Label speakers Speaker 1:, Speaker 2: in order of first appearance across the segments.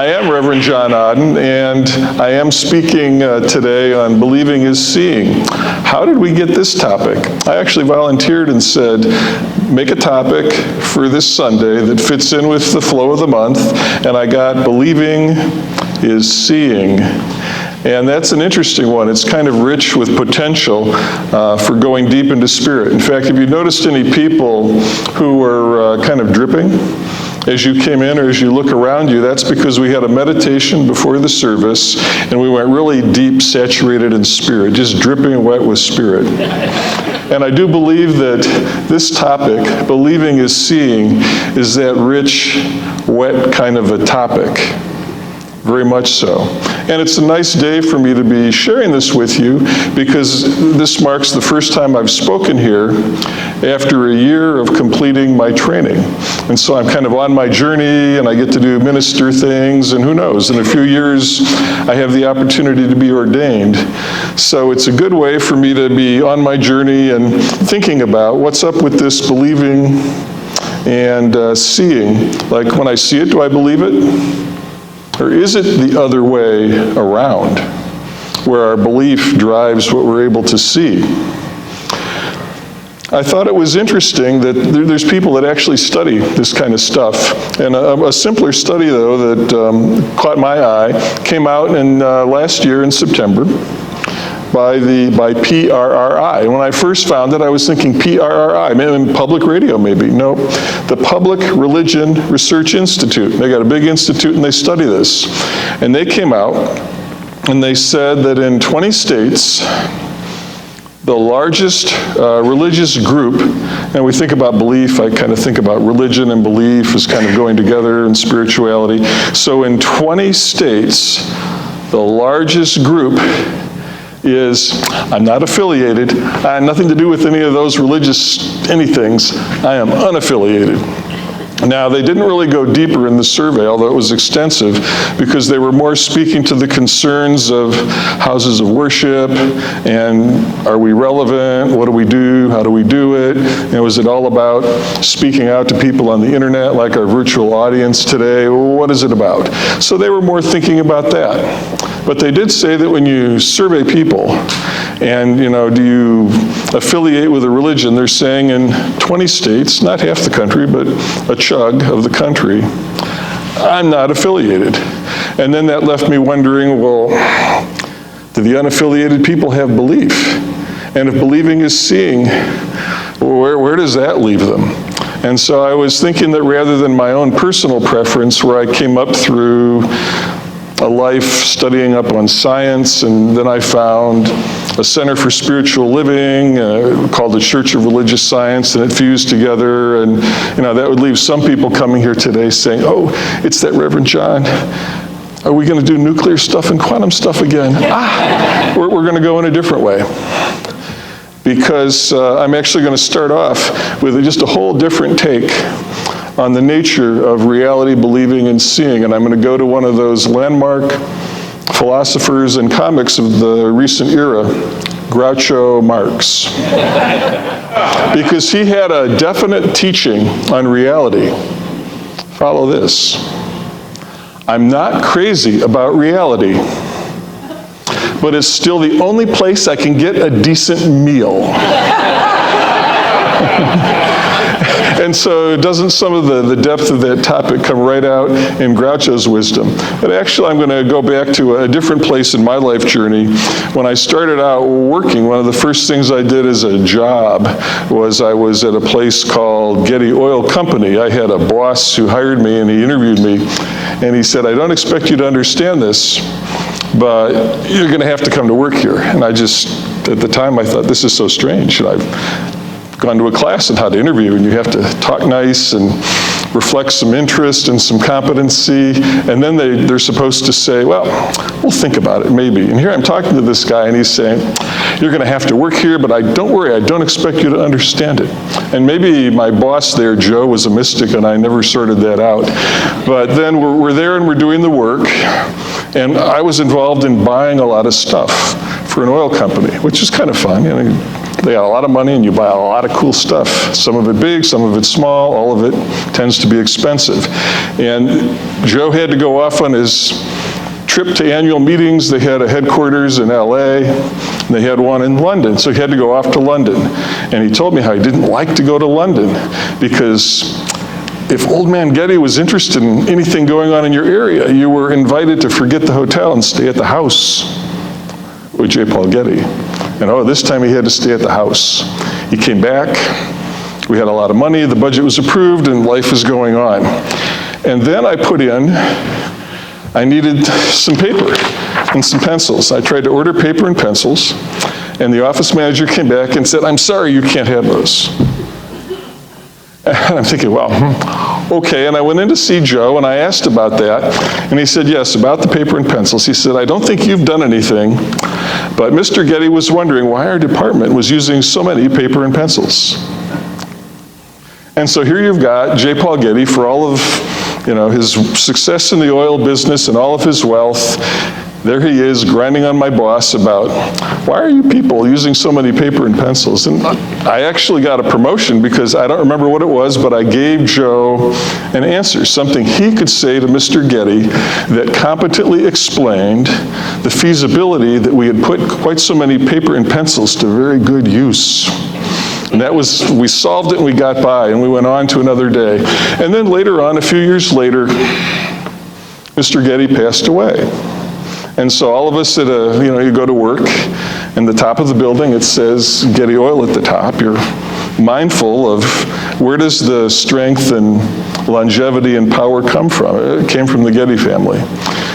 Speaker 1: I am Reverend John Odden, and I am speaking today on Believing is Seeing. How did we get this topic? I actually volunteered and said, make a topic for this Sunday that fits in with the flow of the month, and I got Believing is Seeing. And that's an interesting one. It's kind of rich with potential for going deep into spirit. In fact, if you noticed any people who were kind of dripping as you came in or as you look around you, that's because we had a meditation before the service and we went really deep, saturated in spirit, just dripping wet with spirit. And I do believe that this topic, Believing is Seeing, is that rich, wet kind of a topic. Very much so. And it's a nice day for me to be sharing this with you because this marks the first time I've spoken here after a year of completing my training. And so I'm kind of on my journey and I get to do minister things, and who knows, in a few years I have the opportunity to be ordained. So it's a good way for me to be on my journey and thinking about what's up with this believing and seeing. Like, when I see it, do I believe it? Or is it the other way around, where our belief drives what we're able to see? I thought it was interesting that there's people that actually study this kind of stuff. And a simpler study, though, that caught my eye came out in last year in September by PRRI. And when I first found it, I was thinking PRRI, maybe public radio maybe. No, the Public Religion Research Institute. They got a big institute and they study this. And they came out and they said that in 20 states, the largest religious group, and we think about belief, I kind of think about religion and belief as kind of going together and spirituality. So in 20 states, the largest group is, I'm not affiliated, I have nothing to do with any of those religious anythings, I am unaffiliated. Now, they didn't really go deeper in the survey, although it was extensive, because they were more speaking to the concerns of houses of worship, and are we relevant, what do we do, how do we do it, and was it all about speaking out to people on the internet, like our virtual audience today, what is it about? So they were more thinking about that. But they did say that when you survey people, and do you affiliate with a religion, they're saying in 20 states, not half the country, but a chunk of the country, I'm not affiliated. And then that left me wondering, well, do the unaffiliated people have belief? And if believing is seeing, where does that leave them? And so I was thinking that rather than my own personal preference, where I came up through a life studying up on science, and then I found a Center for Spiritual Living called the Church of Religious Science, and it fused together, and that would leave some people coming here today saying, oh, it's that Reverend John. Are we going to do nuclear stuff and quantum stuff again? We're going to go in a different way. Because I'm actually going to start off with just a whole different take on the nature of reality, believing, and seeing. And I'm going to go to one of those landmark philosophers and comics of the recent era, Groucho Marx. Because he had a definite teaching on reality. Follow this. I'm not crazy about reality, but it's still the only place I can get a decent meal. And so doesn't some of the depth of that topic come right out in Groucho's wisdom? But actually, I'm going to go back to a different place in my life journey. When I started out working, one of the first things I did as a job was I was at a place called Getty Oil Company. I had a boss who hired me, and he interviewed me, and he said, I don't expect you to understand this, but you're going to have to come to work here. And I just, at the time, I thought, this is so strange. And I've gone to a class on how to interview, and you have to talk nice and reflect some interest and some competency, and then they're supposed to say, well, we'll think about it, maybe. And here I'm talking to this guy, and he's saying, you're going to have to work here, but don't worry, I don't expect you to understand it. And maybe my boss there, Joe, was a mystic, and I never sorted that out. But then we're there, and we're doing the work, and I was involved in buying a lot of stuff for an oil company, which is kind of fun. They got a lot of money and you buy a lot of cool stuff. Some of it big, some of it small, all of it tends to be expensive. And Joe had to go off on his trip to annual meetings. They had a headquarters in LA, and they had one in London, so he had to go off to London. And he told me how he didn't like to go to London because if Old Man Getty was interested in anything going on in your area, you were invited to forget the hotel and stay at the house with J. Paul Getty. And this time he had to stay at the house. He came back, we had a lot of money, the budget was approved, and life was going on. And then I put in, I needed some paper and some pencils. I tried to order paper and pencils, and the office manager came back and said, "I'm sorry, you can't have those." And I'm thinking, well, okay. And I went in to see Joe, and I asked about that. And he said, yes, about the paper and pencils. He said, I don't think you've done anything, but Mr. Getty was wondering why our department was using so many paper and pencils. And so here you've got J. Paul Getty, for all of his success in the oil business and all of his wealth. There he is grinding on my boss about, why are you people using so many paper and pencils? And I actually got a promotion because I don't remember what it was, but I gave Joe an answer, something he could say to Mr. Getty that competently explained the feasibility that we had put quite so many paper and pencils to very good use. And that was, we solved it and we got by and we went on to another day. And then later on, a few years later, Mr. Getty passed away. And so all of us at you go to work, and the top of the building, it says Getty Oil at the top. You're mindful of where does the strength and longevity and power come from? It came from the Getty family.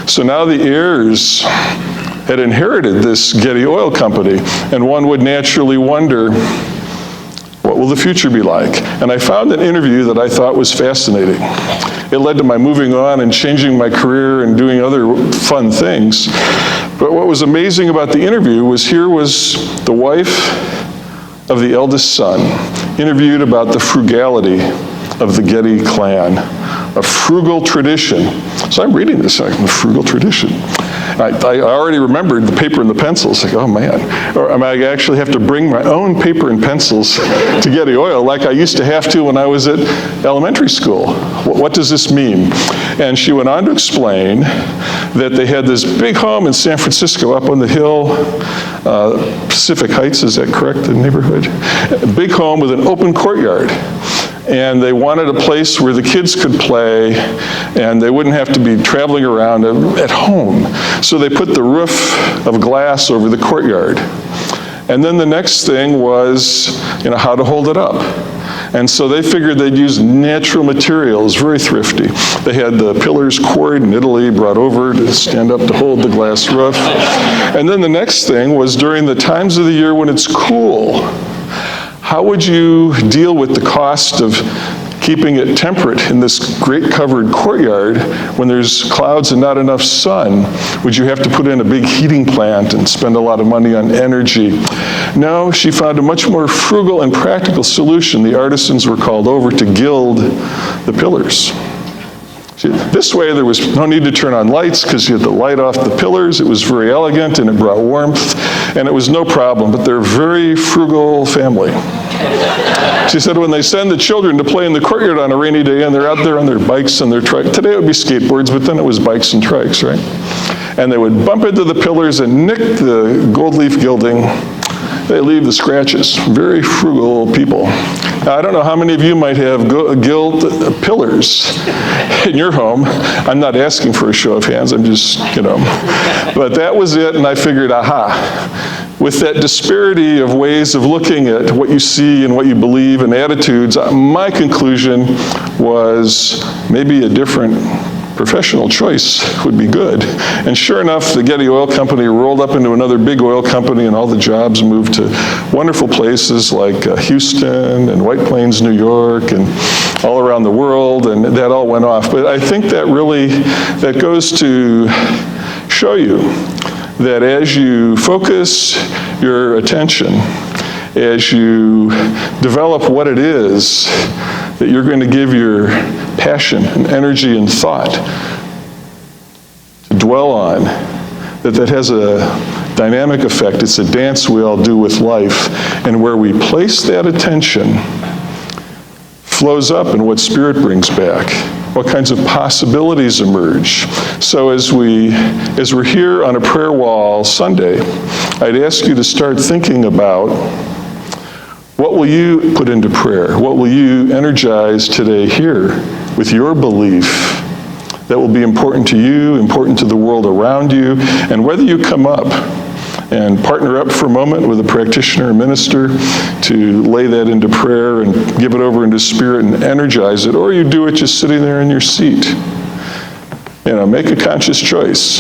Speaker 1: So now the heirs had inherited this Getty Oil Company, and one would naturally wonder, what will the future be like? And I found an interview that I thought was fascinating. It led to my moving on and changing my career and doing other fun things. But what was amazing about the interview was here was the wife of the eldest son, interviewed about the frugality of the Getty clan, a frugal tradition. So I'm reading this, like, a frugal tradition. I already remembered the paper and the pencils. Like, oh man. Or I actually have to bring my own paper and pencils to Getty Oil, like I used to have to when I was at elementary school. What does this mean? And she went on to explain that they had this big home in San Francisco up on the hill, Pacific Heights, is that correct, the neighborhood? A big home with an open courtyard. And they wanted a place where the kids could play and they wouldn't have to be traveling around at home. So they put the roof of glass over the courtyard. And then the next thing was, how to hold it up. And so they figured they'd use natural materials, very thrifty. They had the pillars quarried in Italy, brought over to stand up to hold the glass roof. And then the next thing was during the times of the year when it's cool, how would you deal with the cost of keeping it temperate in this great covered courtyard when there's clouds and not enough sun? Would you have to put in a big heating plant and spend a lot of money on energy? No, she found a much more frugal and practical solution. The artisans were called over to gild the pillars. This way there was no need to turn on lights because you had the light off the pillars. It was very elegant and it brought warmth and it was no problem, but they're a very frugal family. She said when they send the children to play in the courtyard on a rainy day and they're out there on their bikes and their trikes, today it would be skateboards, but then it was bikes and trikes, right? And they would bump into the pillars and nick the gold leaf gilding. They leave the scratches. Very frugal people. Now, I don't know how many of you might have gilt pillars in your home. I'm not asking for a show of hands, I'm just, But that was it, and I figured, aha. With that disparity of ways of looking at what you see and what you believe and attitudes, my conclusion was maybe a different professional choice would be good. And sure enough, the Getty Oil Company rolled up into another big oil company and all the jobs moved to wonderful places like Houston and White Plains, New York, and all around the world, and that all went off. But I think that goes to show you that as you focus your attention, as you develop what it is that you're going to give your passion and energy and thought to dwell on, that has a dynamic effect. It's a dance we all do with life. And where we place that attention flows up in what Spirit brings back. What kinds of possibilities emerge. So as we're here on a prayer wall Sunday, I'd ask you to start thinking about what will you put into prayer? What will you energize today here with your belief that will be important to you, important to the world around you, and whether you come up and partner up for a moment with a practitioner or minister to lay that into prayer and give it over into Spirit and energize it, or you do it just sitting there in your seat. Make a conscious choice.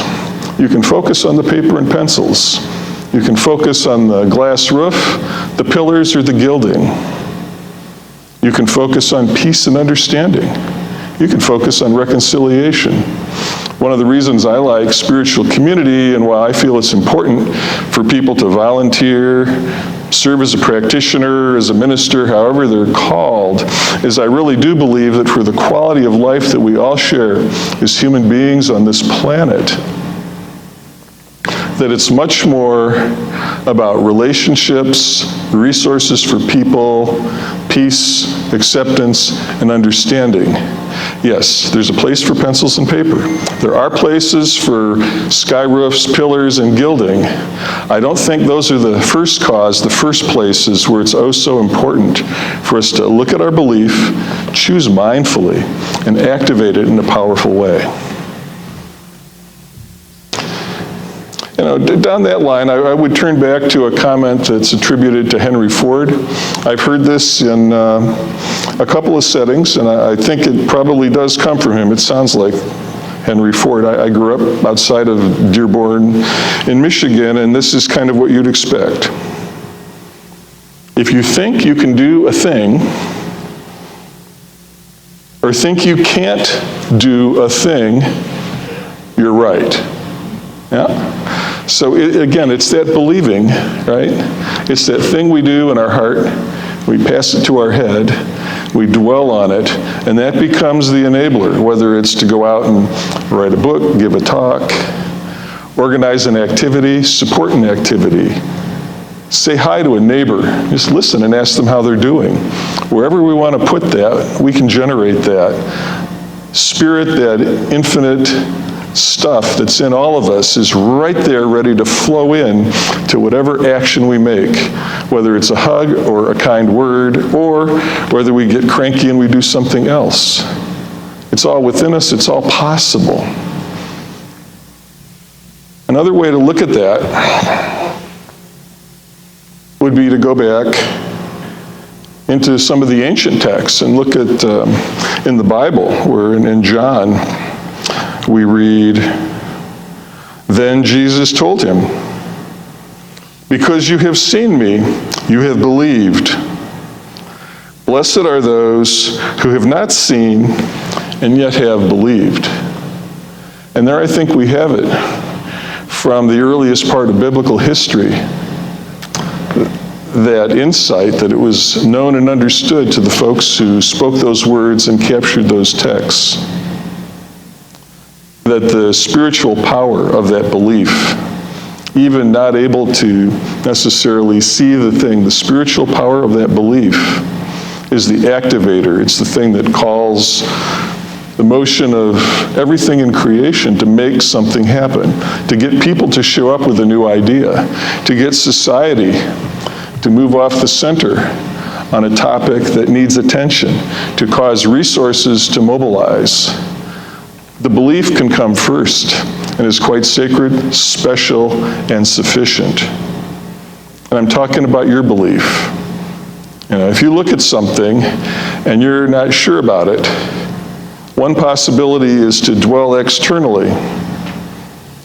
Speaker 1: You can focus on the paper and pencils. You can focus on the glass roof, the pillars, or the gilding. You can focus on peace and understanding. You can focus on reconciliation. One of the reasons I like spiritual community and why I feel it's important for people to volunteer, serve as a practitioner, as a minister, however they're called, is I really do believe that for the quality of life that we all share as human beings on this planet, that it's much more about relationships, resources for people, peace, acceptance, and understanding. Yes, there's a place for pencils and paper. There are places for sky roofs, pillars, and gilding. I don't think those are the first places where it's oh so important for us to look at our belief, choose mindfully, and activate it in a powerful way. Down that line, I would turn back to a comment that's attributed to Henry Ford. I've heard this in a couple of settings, and I think it probably does come from him. It sounds like Henry Ford. I grew up outside of Dearborn in Michigan, and this is kind of what you'd expect. If you think you can do a thing, or think you can't do a thing, you're right. Yeah? So again, it's that believing, right? It's that thing we do in our heart. We pass it to our head. We dwell on it. And that becomes the enabler, whether it's to go out and write a book, give a talk, organize an activity, support an activity, say hi to a neighbor. Just listen and ask them how they're doing. Wherever we want to put that, we can generate that. Spirit, that infinite stuff that's in all of us is right there ready to flow in to whatever action we make, whether it's a hug or a kind word, or whether we get cranky and we do something else. It's all within us, it's all possible. Another way to look at that would be to go back into some of the ancient texts and look at in the Bible, where in John, we read, "Then Jesus told him, 'Because you have seen me, you have believed. Blessed are those who have not seen and yet have believed.'" And there I think we have it from the earliest part of biblical history, that insight that it was known and understood to the folks who spoke those words and captured those texts, that the spiritual power of that belief, even not able to necessarily see the thing, the spiritual power of that belief is the activator. It's the thing that calls the motion of everything in creation to make something happen, to get people to show up with a new idea, to get society to move off the center on a topic that needs attention, to cause resources to mobilize. The belief can come first and is quite sacred, special, and sufficient. And I'm talking about your belief. If you look at something and you're not sure about it, one possibility is to dwell externally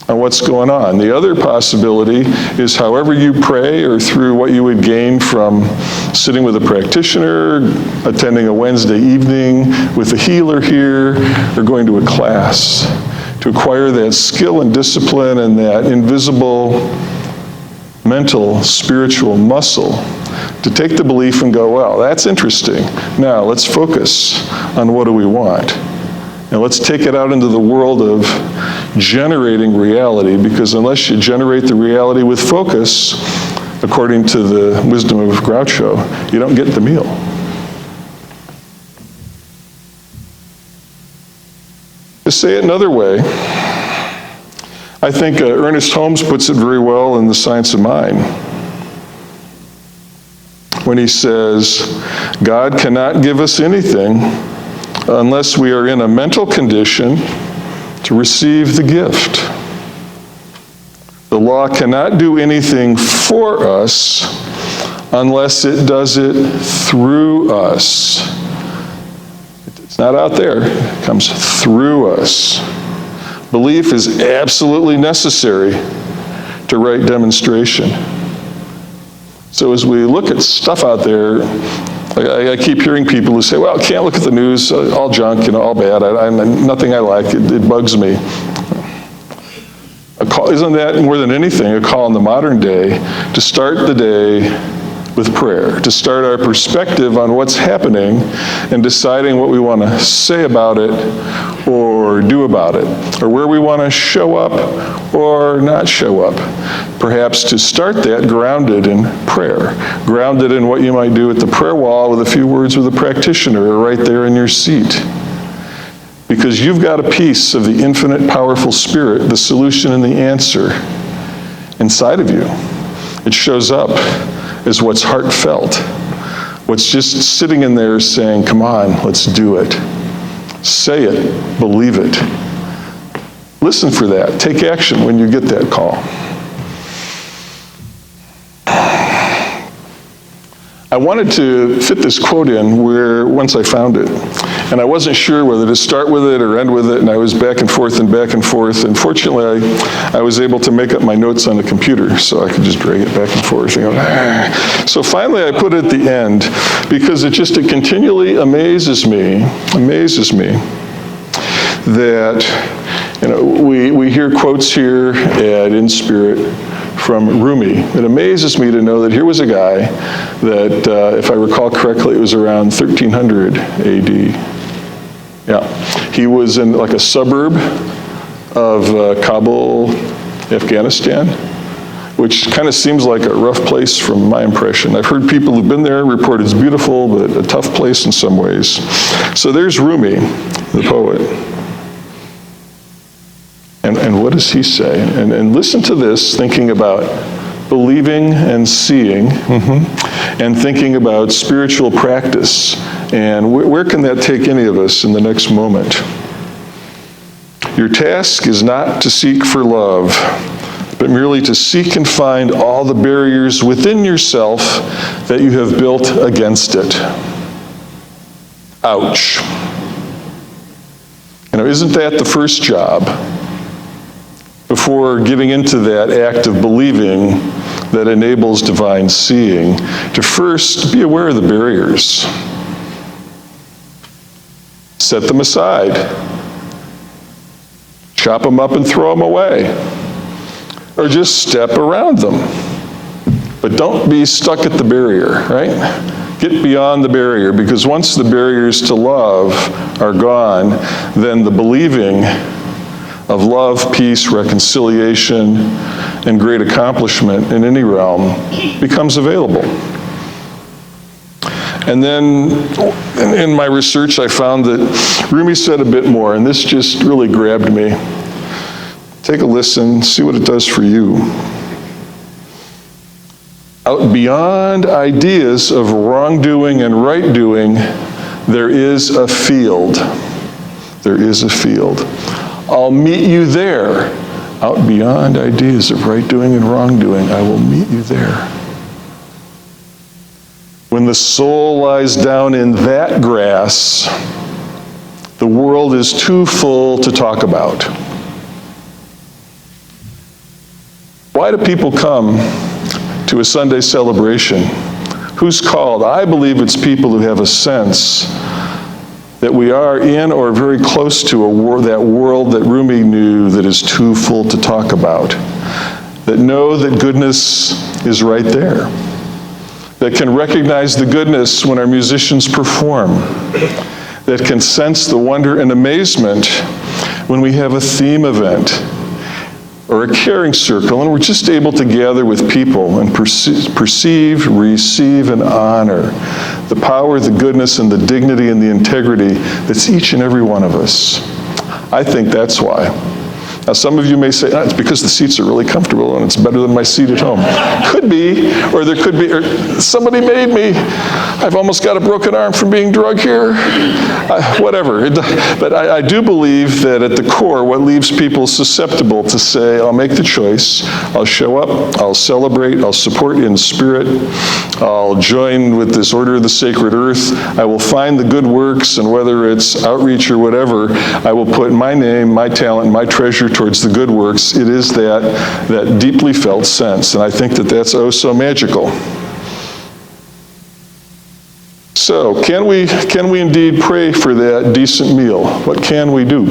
Speaker 1: on what's going on. The other possibility is however you pray, or through what you would gain from sitting with a practitioner, attending a Wednesday evening with a healer here, or going to a class, to acquire that skill and discipline and that invisible mental, spiritual muscle to take the belief and go, well, that's interesting. Now let's focus on what do we want. And let's take it out into the world of generating reality, because unless you generate the reality with focus, according to the wisdom of Groucho, you don't get the meal. To say it another way, I think Ernest Holmes puts it very well in The Science of Mind, when he says, God cannot give us anything unless we are in a mental condition to receive the gift. The law cannot do anything for us unless it does it through us. It's not out there, it comes through us. Belief is absolutely necessary to right demonstration. So as we look at stuff out there, I keep hearing people who say, well, can't look at the news, all junk, all bad, nothing I like, it bugs me. Isn't that more than anything a call in the modern day to start the day with prayer, to start our perspective on what's happening and deciding what we want to say about it or do about it, or where we want to show up or not show up. Perhaps to start that grounded in prayer, grounded in what you might do at the prayer wall with a few words with a practitioner or right there in your seat. Because you've got a piece of the infinite powerful Spirit, the solution and the answer inside of you. It shows up as what's heartfelt, what's just sitting in there saying, come on, let's do it. Say it, believe it. Listen for that. Take action when you get that call. I wanted to fit this quote in once I found it. And I wasn't sure whether to start with it or end with it, and I was back and forth and back and forth. And fortunately, I was able to make up my notes on the computer, so I could just drag it back and forth. And go, So finally, I put it at the end, because it continually amazes me that we hear quotes here at InSpirit from Rumi. It amazes me to know that here was a guy that, if I recall correctly, it was around 1300 AD. Yeah, he was in like a suburb of Kabul, Afghanistan, which kind of seems like a rough place from my impression. I've heard people who've been there report it's beautiful, but a tough place in some ways. So there's Rumi, the poet. And what does he say? And listen to this, thinking about believing and seeing, and thinking about spiritual practice. And where can that take any of us in the next moment? Your task is not to seek for love, but merely to seek and find all the barriers within yourself that you have built against it. Ouch. Isn't that the first job? Before getting into that act of believing that enables divine seeing, to first be aware of the barriers. Set them aside. Chop them up and throw them away. Or just step around them. But don't be stuck at the barrier, right? Get beyond the barrier, because once the barriers to love are gone, then the believing of love, peace, reconciliation, and great accomplishment in any realm becomes available. And then in my research, I found that Rumi said a bit more, and this just really grabbed me. Take a listen, see what it does for you. Out beyond ideas of wrongdoing and right doing, there is a field. There is a field. I'll meet you there. Out beyond ideas of right doing and wrongdoing, I will meet you there. When the soul lies down in that grass, the world is too full to talk about. Why do people come to a Sunday celebration? Who's called? I believe it's people who have a sense that we are in or very close to that world that Rumi knew that is too full to talk about, that know that goodness is right there, that can recognize the goodness when our musicians perform, that can sense the wonder and amazement when we have a theme event or a caring circle, and we're just able to gather with people and perceive, receive, and honor the power, the goodness, and the dignity and the integrity that's each and every one of us. I think that's why. Now, some of you may say, it's because the seats are really comfortable and it's better than my seat at home. Could be, or there could be, or somebody made me. I've almost got a broken arm from being drug here. Whatever. But I do believe that at the core, what leaves people susceptible to say, I'll make the choice, I'll show up, I'll celebrate, I'll support in spirit, I'll join with this Order of the Sacred Earth, I will find the good works, and whether it's outreach or whatever, I will put my name, my talent, my treasure towards the good works. It is that deeply felt sense, and I think that that's oh so magical. So, can we indeed pray for that decent meal? What can we do?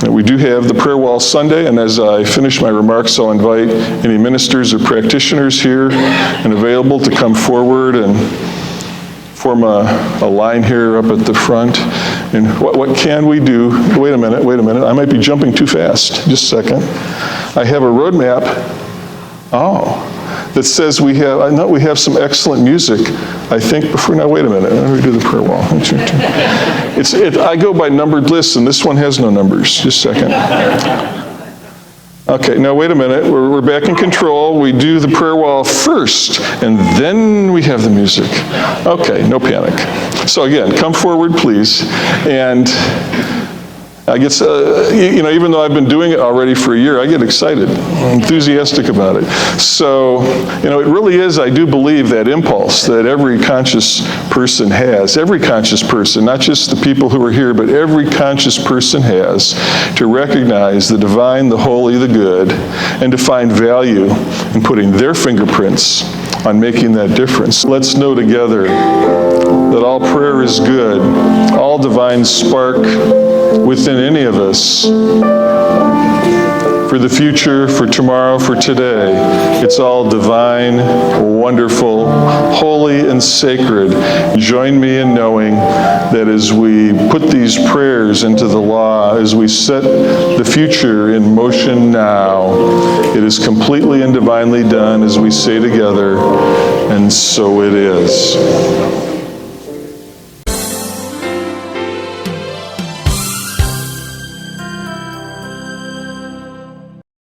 Speaker 1: And we do have the Prayer Wall Sunday, and as I finish my remarks, I'll invite any ministers or practitioners here and available to come forward and form a line here up at the front. And what can we do? Wait a minute. I might be jumping too fast. Just a second. I have a roadmap. That says we have some excellent music. I think wait a minute. Let me do the prayer wall. I go by numbered lists, and this one has no numbers. Just a second. Okay, now wait a minute. We're back in control. We do the prayer wall first, and then we have the music. Okay, no panic. So again, come forward, please. And I get, even though I've been doing it already for a year, I get excited, enthusiastic about it. So, it really is, I do believe, that impulse that every conscious person has, every conscious person, not just the people who are here, but every conscious person has, to recognize the divine, the holy, the good, and to find value in putting their fingerprints on making that difference. Let's know together that all prayer is good, all divine spark within any of us, for the future, for tomorrow, for today. It's all divine, wonderful, holy, and sacred. Join me in knowing that as we put these prayers into the law, as we set the future in motion now, it is completely and divinely done, as we say together, and so it is.